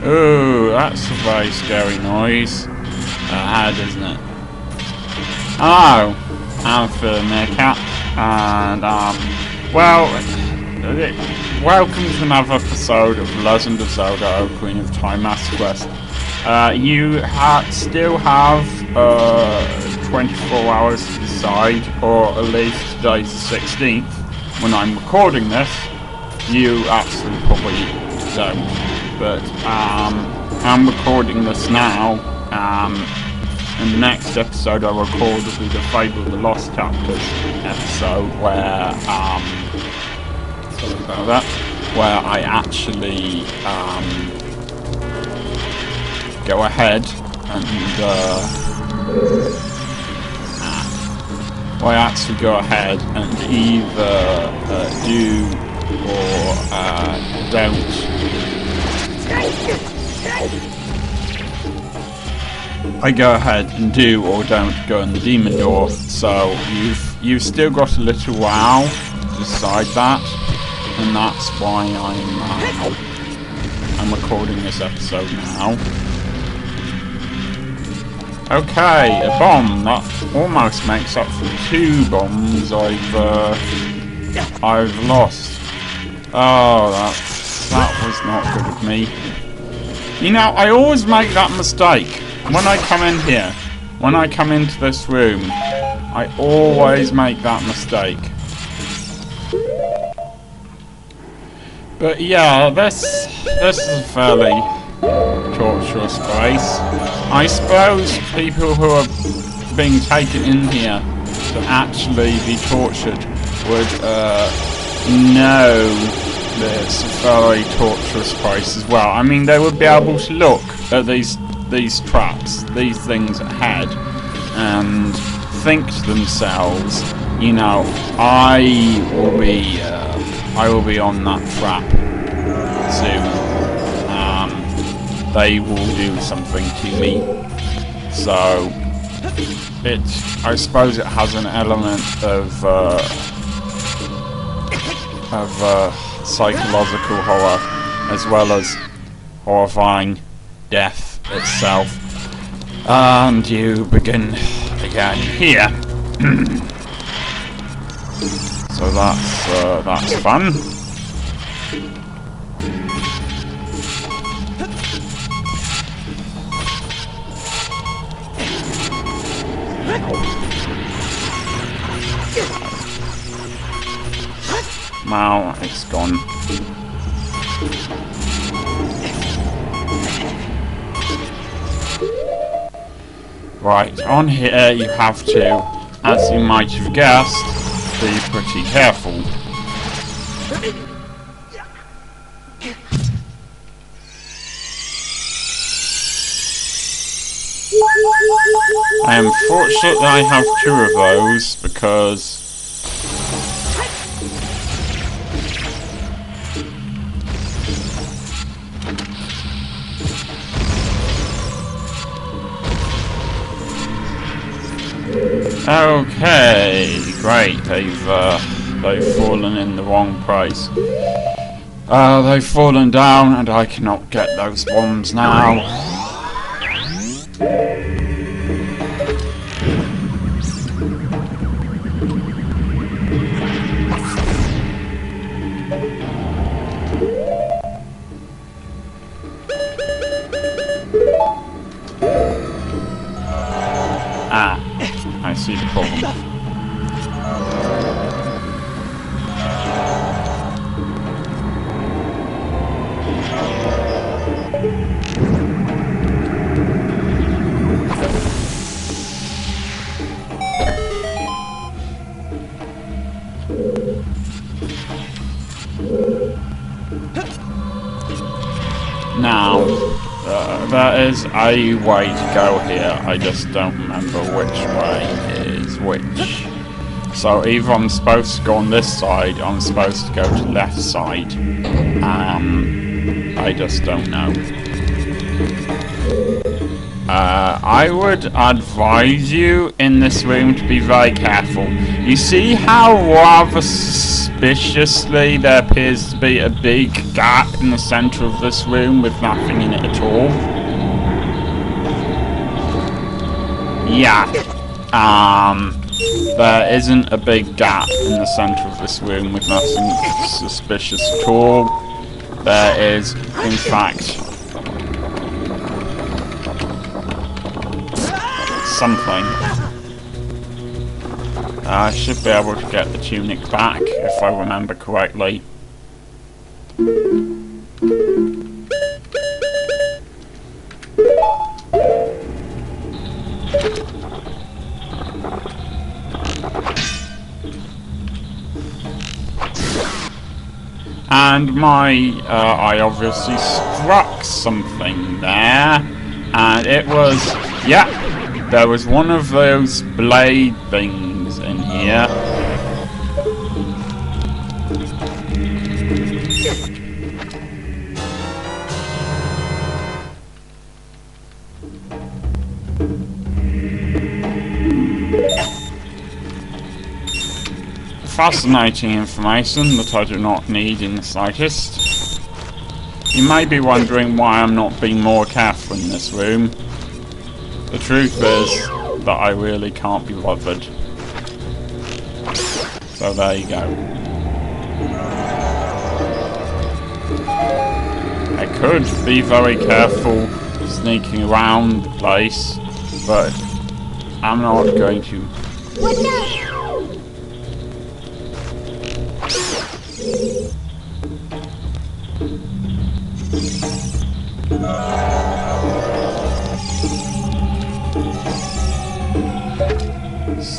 Ooh, that's a very scary noise. Hard, isn't it? Hello, I'm Phil Meerkat, and well, welcome to another episode of Legend of Zelda: Ocarina of Time Master Quest. You still have 24 hours to decide, or at least today's the 16th. When I'm recording this, you actually probably don't. But I'm recording this now, and the next episode I record will be the Fable the Lost Chapters episode, where sorry about that, where I actually go ahead and either do or don't. I go ahead and do or don't go in the demon door, so you've still got a little while to decide that, and that's why I'm recording this episode now. Okay, a bomb that almost makes up for 2 bombs I've lost. Oh, that was not good of me. You know, I always make that mistake when I come in here. When I come into this room, I always make that mistake. But yeah, this is a fairly torturous place. I suppose people who are being taken in here to actually be tortured would know this very torturous place as well. I mean, they would be able to look at these traps, these things ahead, and think to themselves, you know, I will be on that trap soon. They will do something to me. So I suppose it has an element of psychological horror, as well as horrifying death itself. And you begin again here. So that's fun. Now it's gone. Right, on here you have to, as you might have guessed, be pretty careful. I am fortunate that I have 2 of those, because okay, great. They've fallen in the wrong place. They've fallen down, and I cannot get those bombs now. I see the problem. Now, there is a way to go here, I just don't remember which way is which. So either I'm supposed to go on this side, or I'm supposed to go to the left side. I just don't know. I would advise you in this room to be very careful. You see how rather suspiciously there appears to be a big gap in the centre of this room with nothing in it at all? Yeah. There isn't a big gap in the centre of this room with nothing suspicious at all. There is, in fact, something. I should be able to get the tunic back if I remember correctly. And I obviously struck something there, and it was, yeah, there was one of those blade things in here. Fascinating information that I do not need in the slightest. You may be wondering why I'm not being more careful in this room. The truth is that I really can't be bothered. So there you go. I could be very careful sneaking around the place, but I'm not going to.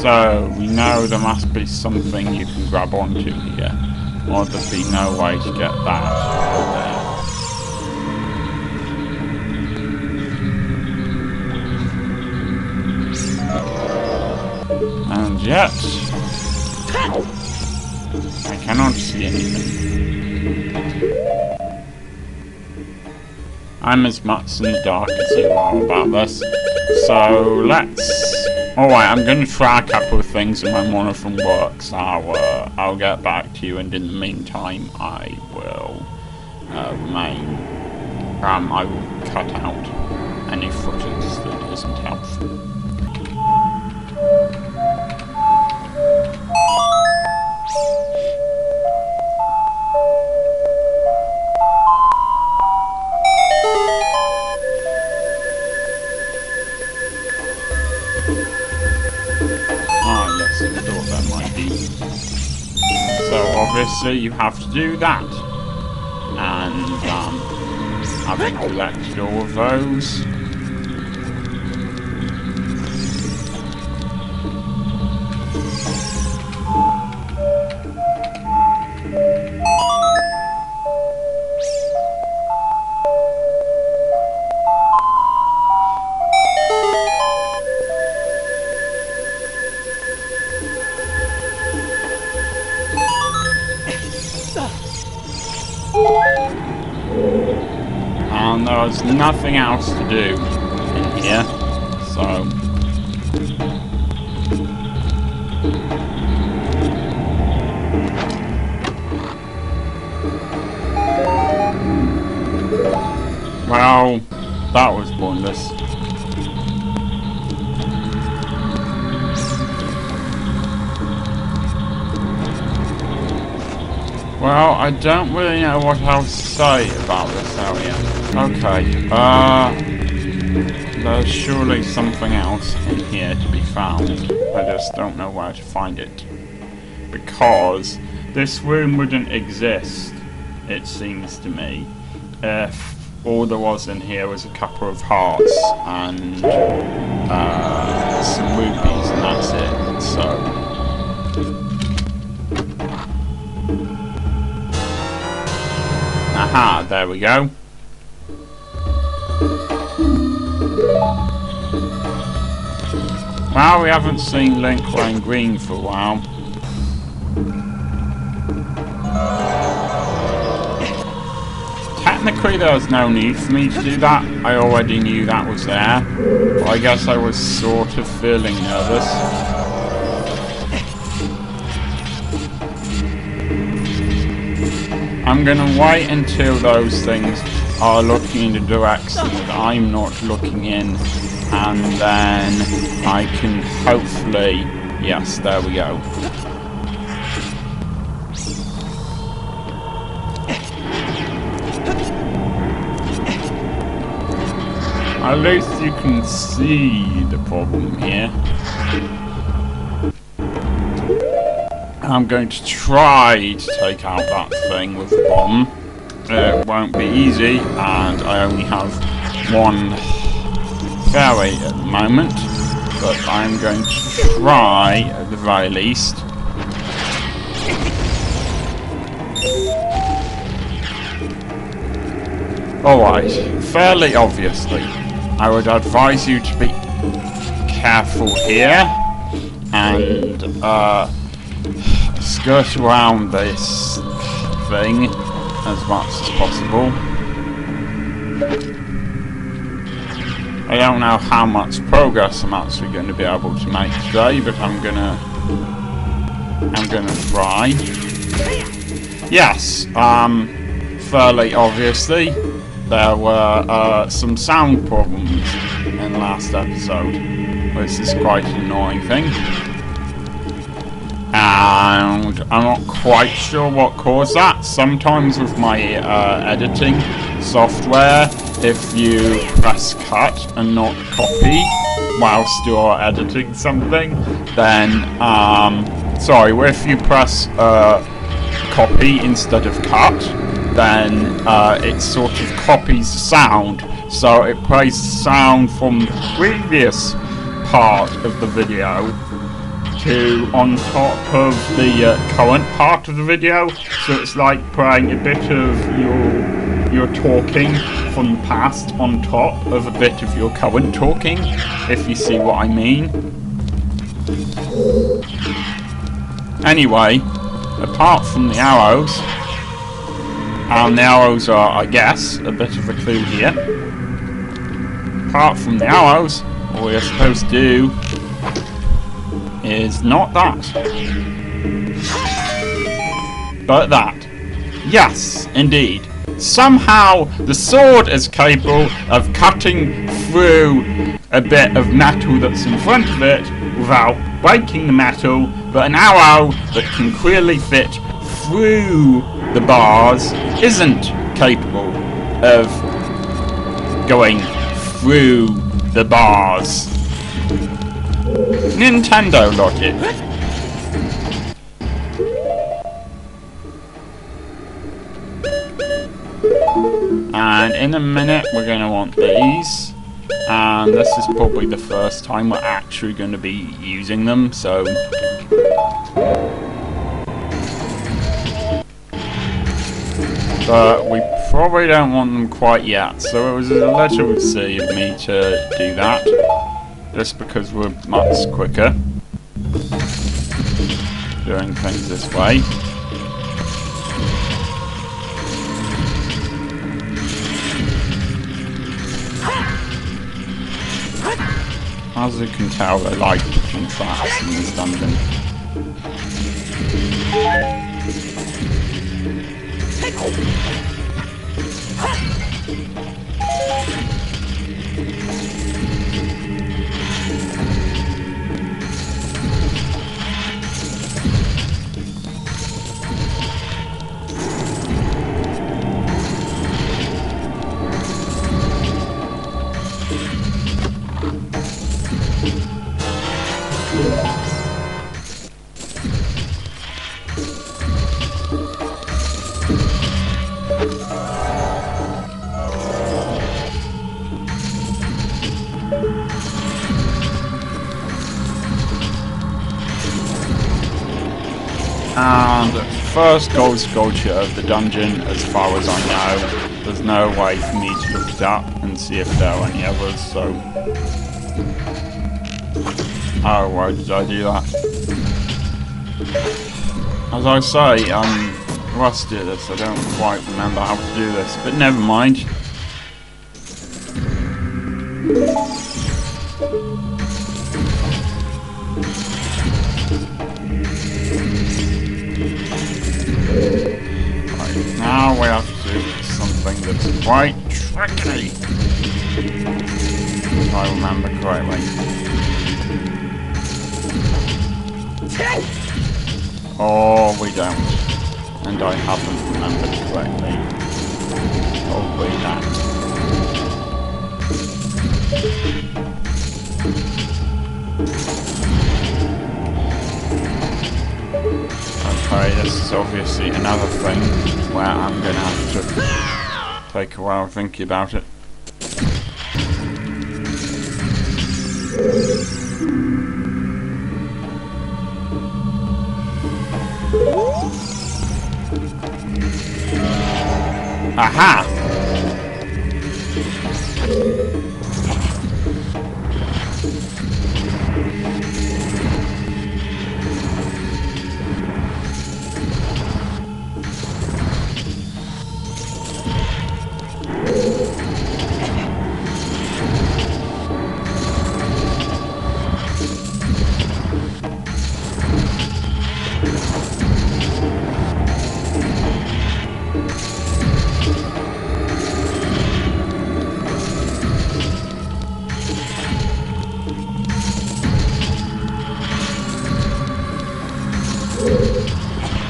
So, we know there must be something you can grab onto here, or there'd be no way to get that over there. And yet, I cannot see anything. I'm as much in the dark as you are about this. So let's. Alright, I'm going to try a couple of things, and when one of them works, I'll get back to you. And in the meantime, I will I will cut out any footage that isn't helpful. Obviously, you have to do that, and having collected all of those, and there's nothing else to do in here, so well, that was pointless. Well, I don't really know what else to say about this area. Okay, there's surely something else in here to be found. I just don't know where to find it. Because this room wouldn't exist, it seems to me, if all there was in here was a couple of hearts and some rupees, and that's it. So aha, there we go. Well, we haven't seen Link wearing green for a while. technically there was no need for me to do that. I already knew that was there. But I guess I was sort of feeling nervous. I'm gonna wait until those things are looking in the direction that I'm not looking in, and then I can hopefully... Yes, there we go. At least you can see the problem here. I'm going to try to take out that thing with the bomb. It won't be easy, and I only have one fairy at the moment, but I'm going to try at the very least. Alright, fairly obviously, I would advise you to be careful here and skirt around this thing as much as possible. I don't know how much progress I'm actually going to be able to make today, but I'm gonna try. Yes, fairly obviously, there were some sound problems in the last episode, which is quite an annoying thing. And I'm not quite sure what caused that. Sometimes with my editing software, if you press cut and not copy whilst you're editing something, then, if you press copy instead of cut, then it sort of copies the sound. So it plays the sound from the previous part of the video to on top of the current part of the video, so it's like playing a bit of your talking from the past on top of a bit of your current talking, if you see what I mean. Anyway, apart from the arrows, and the arrows are, I guess, a bit of a clue here. Apart from the arrows, all we're supposed to do is not that, but that. Yes, indeed. Somehow the sword is capable of cutting through a bit of metal that's in front of it without breaking the metal, but an arrow that can clearly fit through the bars isn't capable of going through the bars. Nintendo logic. And in a minute we're going to want these, and this is probably the first time we're actually going to be using them, so but we probably don't want them quite yet, so it was a little silly of me to do that, just because we're much quicker doing things this way. As you can tell, they like putting traps in this dungeon. And first gold sculpture of the dungeon, as far as I know. There's no way for me to look it up and see if there are any others, so... Oh, why did I do that? As I say, Let's do this. I don't quite remember how to do this, but never mind. Right, now we have to do something that's quite tricky. If I remember correctly. Oh, we don't. And I haven't remembered correctly. Probably that. Okay, this is obviously another thing where I'm gonna have to take a while thinking about it. Aha!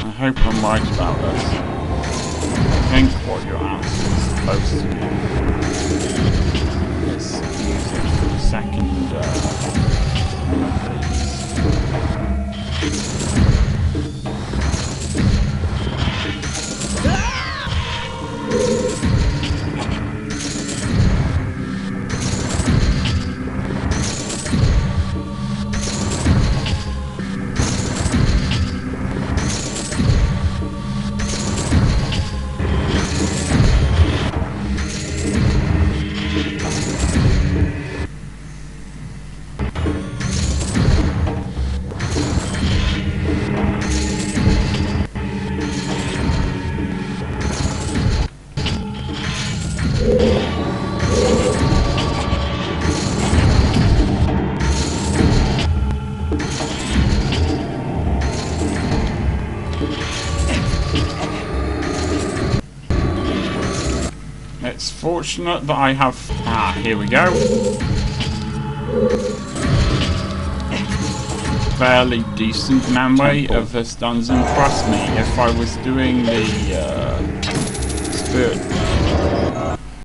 I hope I'm right about this. I think what your answer is supposed to do is use it for the second one of these. It's fortunate that I have... here we go. Fairly decent memory of this dungeon. Trust me, if I was doing the Spirit